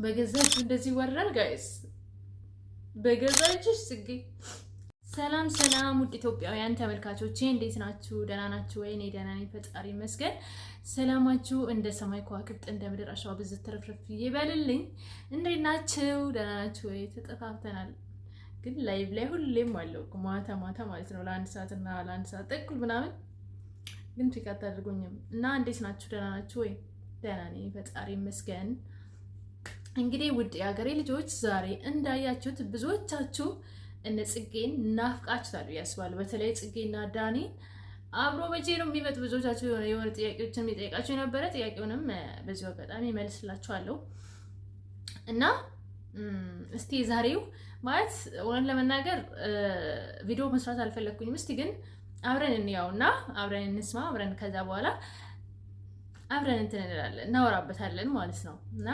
በገዛችሁ እንደዚህ ይወራል ጋይስ በገዛችሁ ጽጌ ሰላም ሰላም ውድ ኢትዮጵያውያን ተመልካቾቼ እንዴት ናችሁ ደህና ናችሁ ወይ እኔ ደህና ነኝ ፈጣሪ ይመስገን ሰላማችሁ እንደ ሰማይ ከዋክብት እንደ ምድር አሸዋ ብዝት ተረፍረፍ ይበልልኝ እንዴት ናችሁ ደህና ናችሁ ወይ ተጠፋፍተናል ግን ላይቭ ላይ ሁሌም አለው ማታ ማለት ነው ለአንድ ሰዓት እና ለአንድ ሰዓት ተኩል ምናምን ግን ፍቃድ አድርጎኝም እና እንዴት ናችሁ ደህና ናችሁ ወይ ደህና ነኝ ፈጣሪ ይመስገን እንግዲህ ውድ የሀገሬ ልጆች ዛሬ እንዳያችሁት ብዙዎቻችሁ እነ ጽጌን ናፍቃችኋል ያስባል በተለይ ጽጌና ዳኒ አብሮ መቼ ነው የሚመጡ ብዙዎቻችሁ የሆነ ጥያቄዎችን የሚጠይቃችሁ የነበረ ጥያቄውንም በዚሁ አጋጣሚ መልስላችኋለሁ እና እስቲ ዛሬው ማለት ወን ለመናገር ቪዲዮ መስራት አልፈለኩኝም እስቲ ግን አብረን እንያውና አብረን እንስማ አብረን ከዛ በኋላ አብረን እንትን እንላለን እናወራበታለን ማለት ነው እና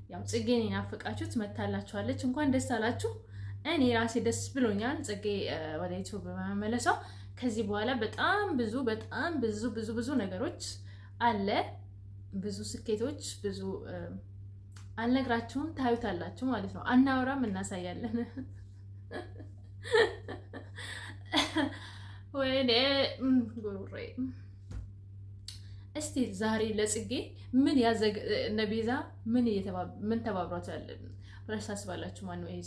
ያው ጽጌን ናፍቃችሁት መታላችኋለች እንኳን ደስ አላችሁ እኔ ራሴ ደስ ብሎኛል ጽጌ ወደ ዩቲዩብ በመመለሷ ከዚህ በኋላ በጣም ብዙ ነገሮች አለ ብዙ ስኬቶች ብዙ አልነግራችሁም ታዩታላችሁ ማለት ነው አናወራም እናሳያለን ወይኔ ጉሩሬ እስቲ ዛሬ ለጽጌ ምን ያዘግ ነቢዛ ምን ተባብሯታል ረሳስ ባላችሁ ማን ነው ይሄ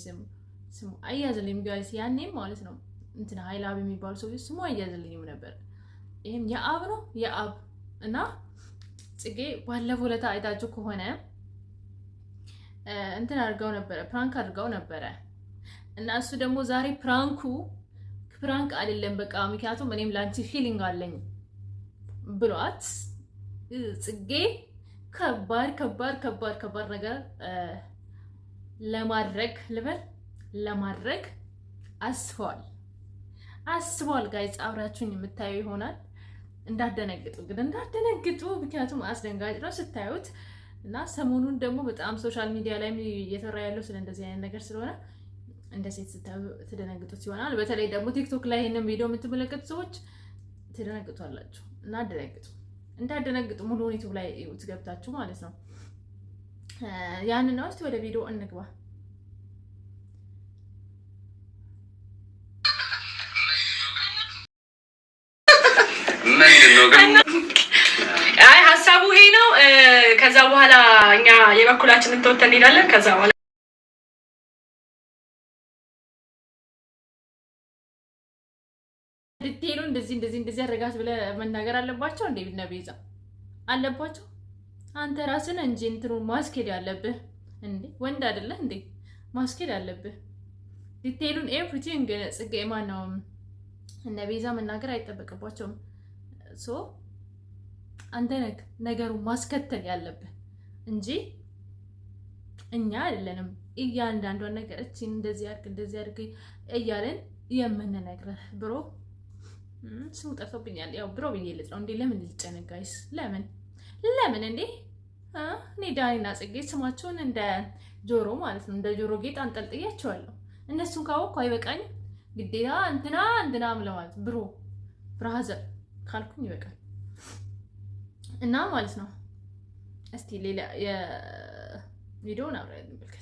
ስሙ አያዝልኝ ጋይስ ያኔም ማለት ነው እንትና ኃይላብ የሚባል ሰው ስሙ አያዝልኝም ነበር ይሄም የአብ ነው የአብ እና ጽጌ ባለፈው ለታ አይታችሁ ከሆነ እንትን አድርገው ነበር ፕራንክ አድርገው ነበር እና እሱ ደግሞ ዛሬ ፕራንክ አይደለም በቃ ምክንያቱም እኔም ላንቺ ፊሊንግ አለኝ ብሏት ጽጌ ከባድ ነገር ለማድረግ አስቧል ጋይስ አብራችሁኝ የምታዩ ይሆናል እንዳትደነግጡ ምክንያቱም አስደንጋጭ ነው ስታዩት እና ሰሞኑን ደግሞ በጣም ሶሻል ሚዲያ ላይ እየተራ ያለው ስለ እንደዚህ አይነት ነገር ስለሆነ እንደ ሴት ስታዩ ትደነግጡት ይሆናል በተለይ ደግሞ ቲክቶክ ላይ ይሄንን ቪዲዮ የምትመለከቱ ሰዎች ትደነግጡላችሁ እና እንዳትደነግጡ ሙሉውን ዩቲዩብ ላይ ትገብታችሁ ማለት ነው ያንን ነው እስቲ ወደ ቪዲዮ እንግባ አይ ሐሳቡ ይሄ ነው ከዛ በኋላ እኛ የበኩላችንን ተወተን እንሄዳለን ከዛ በኋላ ዲቴሉ እንደዚህ አረጋት ብለ መናገር አለባቸው እንዴ ነብይዛ አለባቸው አንተ ራስን እንጂ እንትሩ ማስኬድ ያለብህ እንዴ ወንድ አይደለ እንዴ ማስኬድ ያለብህ ዲቴሉን ኤቭሪቲንግ ጽጌ ማነው ነብይዛ መናገር አይጠበቅባቸውም ሶ አንተ ነገሩ ማስከተል ያለብህ እንጂ እኛ አይደለንም እያንዳንዷን ነገር እቺ እንደዚህ አድርግ እያለን የምንነግርህ ብሮ ስሙ ጠፍቶብኛል ያው ብሮ ብዬ ልጥራው እንዴ ለምን ልጨነቅ ጋይስ ለምን እንዴ እኔ ዳኒና ጽጌ ስማቸውን እንደ ጆሮ ማለት ነው እንደ ጆሮ ጌጥ አንጠልጥያቸዋለሁ እነሱን ካወቅኩ አይበቃኝም ግዴታ እንትና ማለት ብሮ ብራዘር ካልኩኝ ይበቃል እና ማለት ነው እስቲ ሌላ የቪዲዮውን አብረን እንመልከት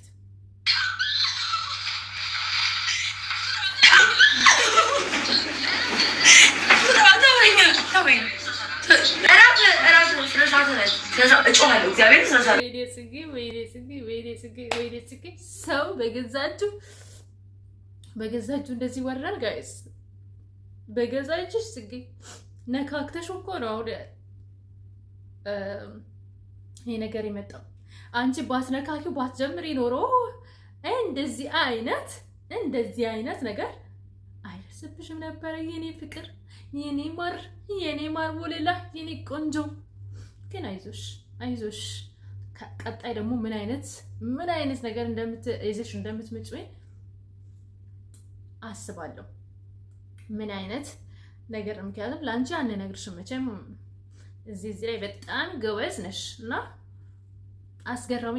ሰው በገዛችሁ እንደዚህ ወራል ጋይስ በገዛችሁ ጽጌ ነካክተሽ እኮ ነው ይሄ ነገር የመጣው አንቺ ባትነካኪው ባትጀምሪ ኖሮ እንደዚህ አይነት ነገር አይደርስብሽም ነበር የኔ ፍቅር የኔ ማር ወለላ የኔ ቆንጆ ግን አይዞሽ ቀጣይ ደግሞ ምን አይነት ነገር እንደምትመጪ አስባለሁ ምን አይነት ነገር ምክንያቱም ላንቺ አንነግርሽም መቼም እዚህ ላይ በጣም ጎበዝ ነሽ እና አስገራሚ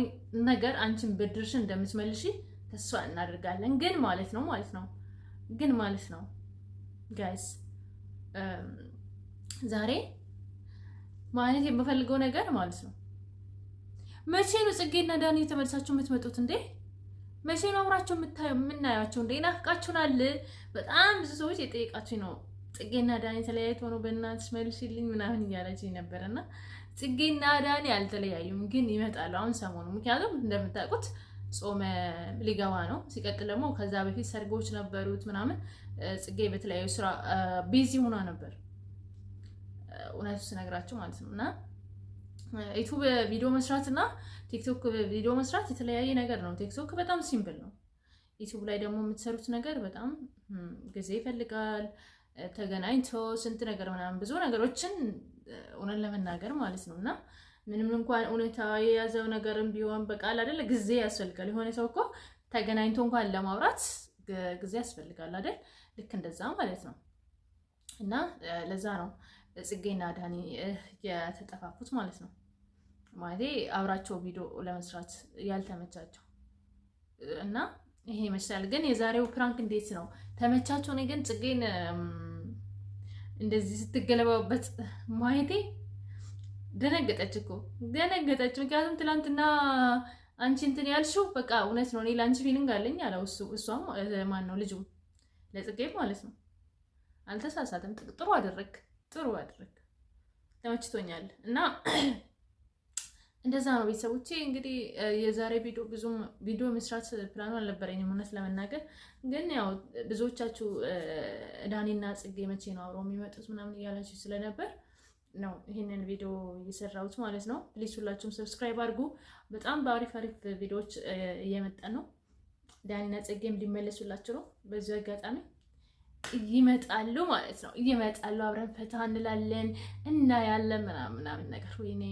ነገር አንቺን ብድርሽን እንደምትመልሺ ተስፋ እናደርጋለን ግን ማለት ነው ጋይስ ዛሬ ማለት የምፈልገው ነገር ማለት ነው መቼ ነው ጽጌና ዳኒ ተመልሳችሁ የምትመጡት እንዴ? መቼ ነው አብራችሁ የምናያቸው እንዴ? ናፍቃችሁናል። በጣም ብዙ ሰዎች የጠየቃችሁ ነው ጽጌና ዳኒ ተለያይተው ነው በእናትሽ መልሽልኝ ምናምን እያለችኝ ነበርና ጽጌና ዳኒ አልተለያዩም፣ ግን ይመጣሉ አሁን ሰሞኑ። ምክንያቱም እንደምታውቁት ጾመ ሊገባ ነው። ሲቀጥል ደግሞ ከዛ በፊት ሰርጎች ነበሩት ምናምን። ጽጌ በተለያዩ ስራ ቢዚ ሆና ነበር እውነቱ ስነግራችሁ ማለት ነው። እና ዩቲዩብ ቪዲዮ መስራት እና ቲክቶክ ቪዲዮ መስራት የተለያየ ነገር ነው። ቲክቶክ በጣም ሲምፕል ነው። ዩቲዩብ ላይ ደግሞ የምትሰሩት ነገር በጣም ጊዜ ይፈልጋል። ተገናኝቶ ስንት ነገር ምናምን ብዙ ነገሮችን እውነት ለመናገር ማለት ነው። እና ምንም እንኳን እውነታ የያዘው ነገርም ቢሆን በቃል አይደለ ጊዜ ያስፈልጋል። የሆነ ሰው እኮ ተገናኝቶ እንኳን ለማውራት ጊዜ ያስፈልጋል አይደል? ልክ እንደዛ ማለት ነው። እና ለዛ ነው ጽጌና ዳኒ የተጠፋፉት ማለት ነው። ማለቴ አብራቸው ቪዲዮ ለመስራት ያልተመቻቸው እና ይሄ ይመስላል። ግን የዛሬው ፕራንክ እንዴት ነው ተመቻቸው? እኔ ግን ጽጌን እንደዚህ ስትገለባበት ማየቴ ደነገጠች እኮ ደነገጠች። ምክንያቱም ትላንትና አንቺ እንትን ያልሽው በቃ እውነት ነው፣ እኔ ለአንቺ ፊሊንግ አለኝ አለው እሷም ማን ነው ልጁ ለጽጌ ማለት ነው። አልተሳሳትም። ጥሩ አደረግ ተመችቶኛል። እና እንደዛ ነው ቤተሰቦቼ። እንግዲህ የዛሬ ብዙም ቪዲዮ መስራት ፕላኑ አልነበረኝም እውነት ለመናገር። ግን ያው ብዙዎቻችሁ ዳኒና ጽጌ መቼ ነው አብረው የሚመጡት ምናምን እያላችሁ ስለነበር ነው ይህንን ቪዲዮ እየሰራሁት ማለት ነው። ፕሊዝ ሁላችሁም ሰብስክራይብ አድርጉ። በጣም በአሪፍ ቪዲዮዎች እየመጣን ነው። ዳኒና ጽጌም ሊመለሱላችሁ ነው። በዚህ አጋጣሚ ይመጣሉ ማለት ነው። ይመጣሉ፣ አብረን ፈታ እንላለን እና ያለን ምናምን ነገር ወይኔ